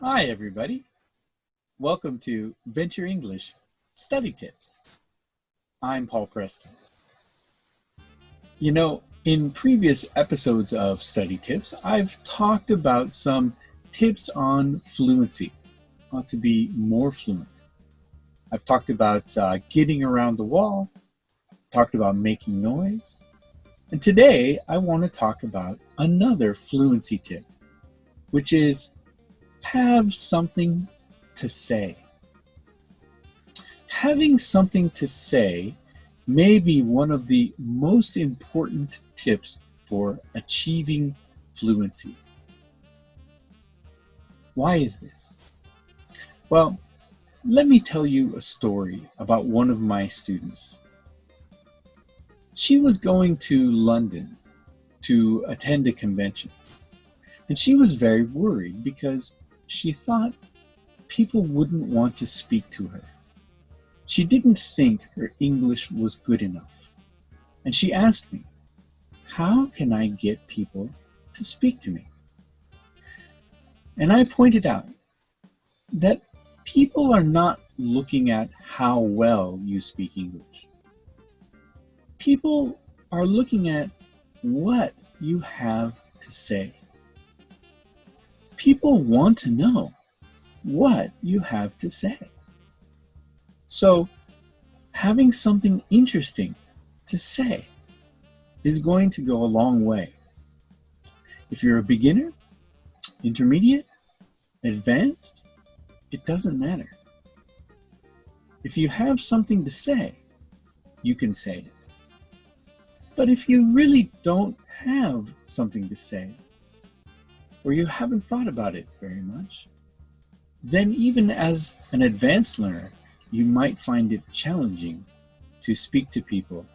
Hi everybody, welcome to Venture English Study Tips. I'm Paul Preston. In previous episodes of Study Tips, I've talked about some tips on fluency, how to be more fluent. I've talked about getting around the wall, talked about making noise, and today I want to talk about another fluency tip, which is have something to say. Having something to say may be one of the most important tips for achieving fluency. Why is this? Well, let me tell you a story about one of my students. She was going to London to attend a convention, and she was very worried because she thought people wouldn't want to speak to her. She didn't think her English was good enough. And she asked me, how can I get people to speak to me? And I pointed out that people are not looking at how well you speak English. People are looking at what you have to say. People want to know what you have to say. So, having something interesting to say is going to go a long way. If you're a beginner, intermediate, advanced, it doesn't matter. If you have something to say, you can say it. But if you really don't have something to say, or you haven't thought about it very much, then even as an advanced learner, you might find it challenging to speak to people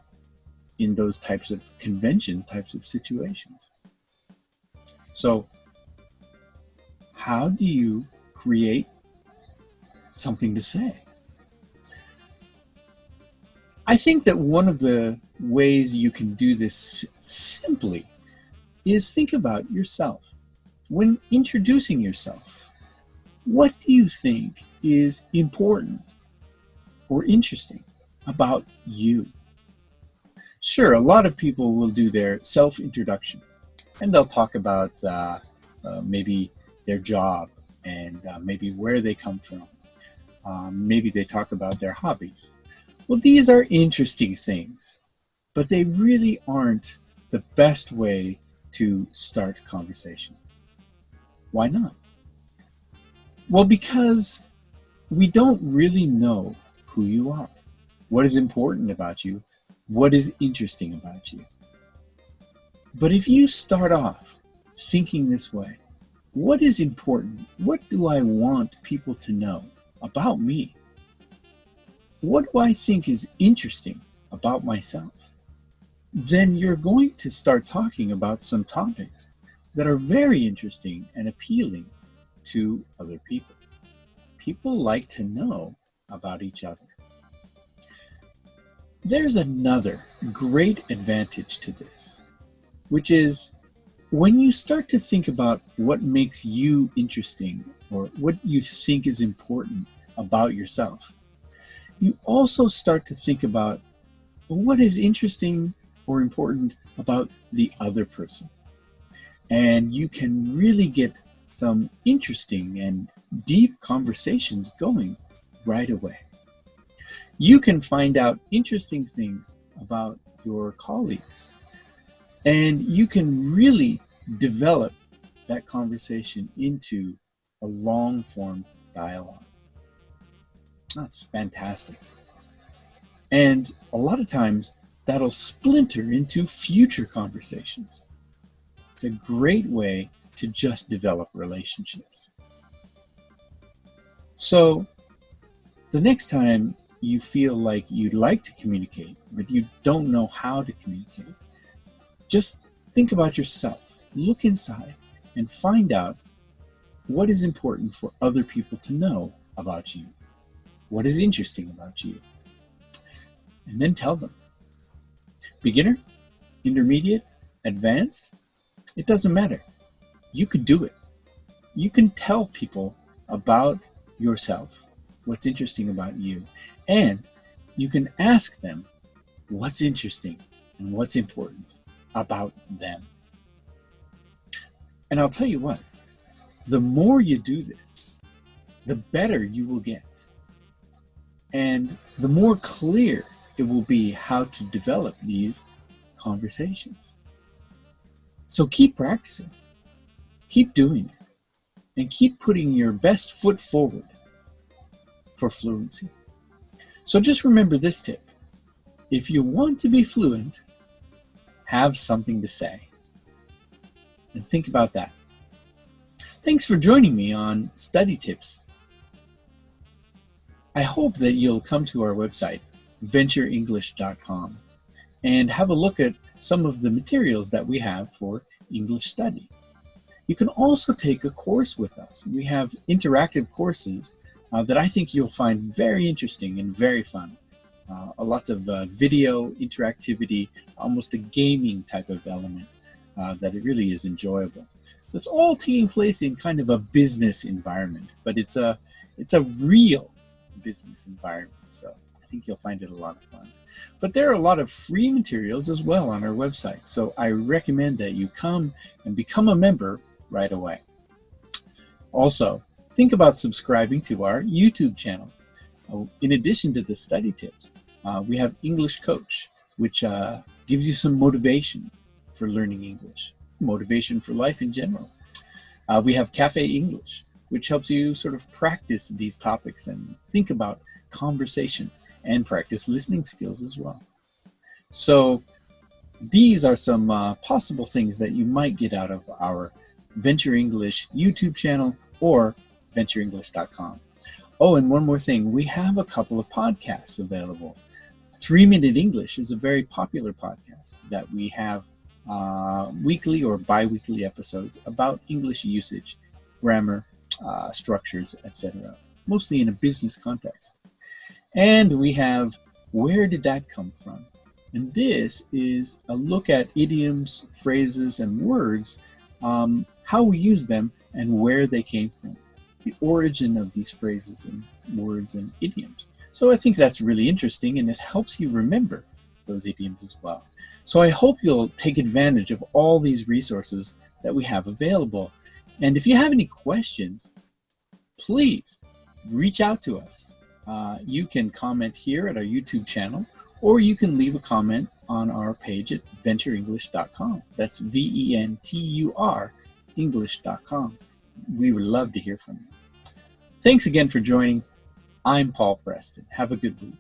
in those types of convention types of situations. So, how do you create something to say? I think that one of the ways you can do this simply is think about yourself. When introducing yourself, what do you think is important or interesting about you? Sure, a lot of people will do their self-introduction, and they'll talk about maybe their job and maybe where they come from. Maybe they talk about their hobbies. Well, these are interesting things, but they really aren't the best way to start conversation. Why not? Well, because we don't really know who you are, what is important about you, what is interesting about you. But if you start off thinking this way, what is important? What do I want people to know about me? What do I think is interesting about myself? Then you're going to start talking about some topics that are very interesting and appealing to other people. People like to know about each other. There's another great advantage to this, which is when you start to think about what makes you interesting or what you think is important about yourself, you also start to think about what is interesting or important about the other person. And you can really get some interesting and deep conversations going right away. You can find out interesting things about your colleagues, and you can really develop that conversation into a long-form dialogue. That's fantastic. And a lot of times that'll splinter into future conversations. It's a great way to just develop relationships. So the next time you feel like you'd like to communicate, but you don't know how to communicate, just think about yourself, look inside, and find out what is important for other people to know about you, what is interesting about you, and then tell them. Beginner, intermediate, advanced, it doesn't matter. You can do it. You can tell people about yourself, what's interesting about you, and you can ask them what's interesting and what's important about them. And I'll tell you what, the more you do this, the better you will get. And the more clear it will be how to develop these conversations. So keep practicing, keep doing it, and keep putting your best foot forward for fluency. So just remember this tip. If you want to be fluent, have something to say. And think about that. Thanks for joining me on Study Tips. I hope that you'll come to our website, VenturEnglish.com, and have a look at some of the materials that we have for English study. You can also take a course with us. We have interactive courses that I think you'll find very interesting and very fun. Lots of video interactivity, almost a gaming type of element that it really is enjoyable. It's all taking place in kind of a business environment, but it's a real business environment, so I think you'll find it a lot of fun. But there are a lot of free materials as well on our website, so I recommend that you come and become a member right away. Also, think about subscribing to our YouTube channel. In addition to the study tips, we have English Coach, which gives you some motivation for learning English, motivation for life in general. We have Cafe English, which helps you sort of practice these topics and think about conversation and practice listening skills as well. So these are some possible things that you might get out of our Venture English YouTube channel or VenturEnglish.com. Oh, and one more thing, we have a couple of podcasts available. 3-Minute English is a very popular podcast that we have weekly or bi-weekly episodes about English usage, grammar, structures, etc., mostly in a business context. And we have Where Did That Come From? And this is a look at idioms, phrases, and words, how we use them and where they came from, the origin of these phrases and words and idioms. So I think that's really interesting, and it helps you remember those idioms as well. So I hope you'll take advantage of all these resources that we have available. And if you have any questions, please reach out to us. You can comment here at our YouTube channel, or you can leave a comment on our page at VenturEnglish.com. That's Ventur English.com. We would love to hear from you. Thanks again for joining. I'm Paul Preston. Have a good week.